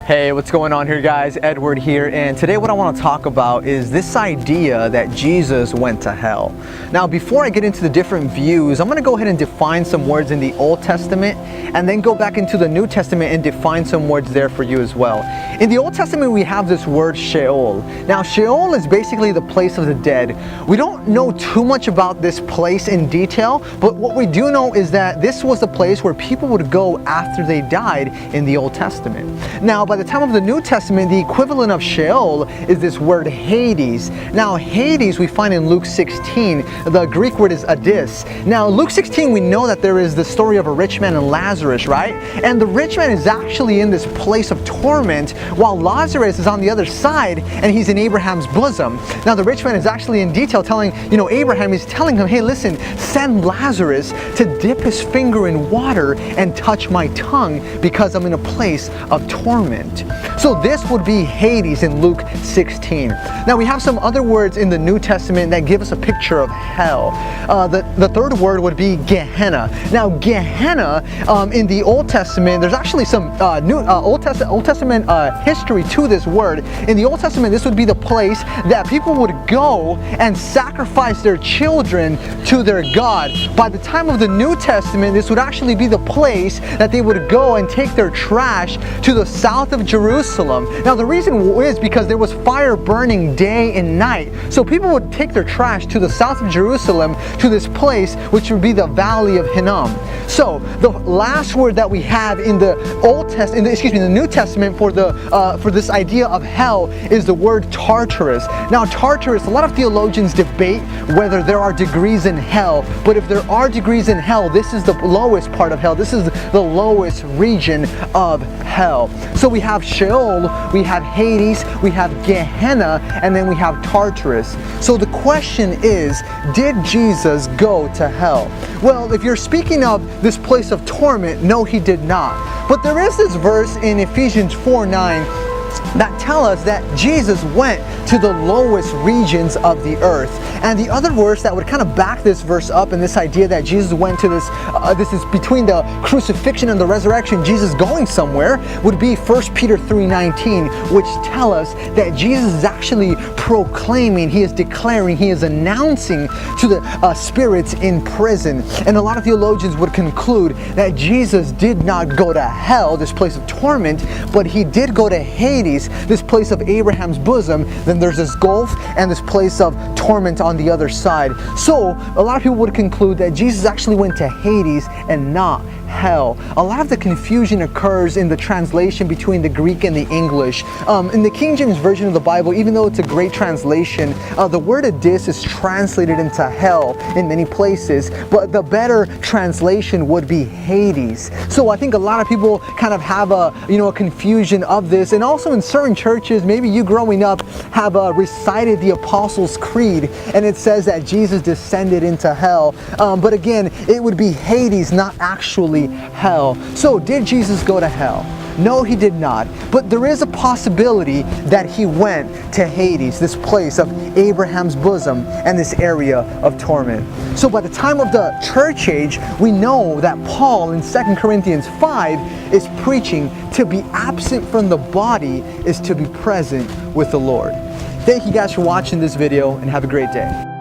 Hey, what's going on here, guys? Edward here, and today what I want to talk about is this idea that Jesus went to hell. Now, before I get into the different views, I'm going to go ahead and define some words in the Old Testament and then go back into the New Testament and define some words there for you as well. In the Old Testament, we have this word Sheol. Now, Sheol is basically the place of the dead. We don't know too much about this place in detail, but what we do know is that this was the place where people would go after they died in the Old Testament. Now, by the time of the New Testament, the equivalent of Sheol is this word Hades. Now, Hades we find in Luke 16. The Greek word is Adis. Now, Luke 16, we know that there is the story of a rich man and Lazarus, right? And the rich man is actually in this place of torment, while Lazarus is on the other side and he's in Abraham's bosom. Now, the rich man is actually in detail telling, Abraham is telling him, hey, listen, send Lazarus to dip his finger in water and touch my tongue because I'm in a place of torment. So this would be Hades in Luke 16. Now we have some other words in the New Testament that give us a picture of hell. The third word would be Gehenna. Now Gehenna in the Old Testament, there's actually some Old Testament history to this word. In the Old Testament, this would be the place that people would go and sacrifice their children to their God. By the time of the New Testament, this would actually be the place that they would go and take their trash to the south of Jerusalem. Now the reason is because there was fire burning day and night. So people would take their trash to the south of Jerusalem to this place which would be the Valley of Hinnom. So the last word that we have in the the New Testament for this idea of hell is the word Tartarus. Now Tartarus, a lot of theologians debate whether there are degrees in hell, but if there are degrees in hell, this is the lowest part of hell. This is the lowest region of hell. So we have Sheol, we have Hades, we have Gehenna, and then we have Tartarus. So the question is, did Jesus go to hell? Well, if you're speaking of this place of torment, no, he did not. But there is this verse in Ephesians 4:9 that tell us that Jesus went to the lowest regions of the earth. And the other verse that would kind of back this verse up and this idea that Jesus went to this is between the crucifixion and the resurrection, Jesus going somewhere, would be 1 Peter 3:19, which tell us that Jesus is actually proclaiming, he is declaring, he is announcing to the spirits in prison. And a lot of theologians would conclude that Jesus did not go to hell, this place of torment, but he did go to Hades, this place of Abraham's bosom. Then there's this gulf and this place of torment on the other side. So a lot of people would conclude that Jesus actually went to Hades and not hell. A lot of the confusion occurs in the translation between the Greek and the English. In the King James Version of the Bible, even though it's a great translation, the word Adis is translated into hell in many places, but the better translation would be Hades. So I think a lot of people kind of have a confusion of this, and also in certain churches, maybe you growing up have recited the Apostles' Creed, and it says that Jesus descended into hell. But again, it would be Hades, not actually hell. So did Jesus go to hell? No, he did not. But there is a possibility that he went to Hades, this place of Abraham's bosom and this area of torment. So by the time of the church age, we know that Paul in 2 Corinthians 5 is preaching to be absent from the body is to be present with the Lord. Thank you guys for watching this video and have a great day.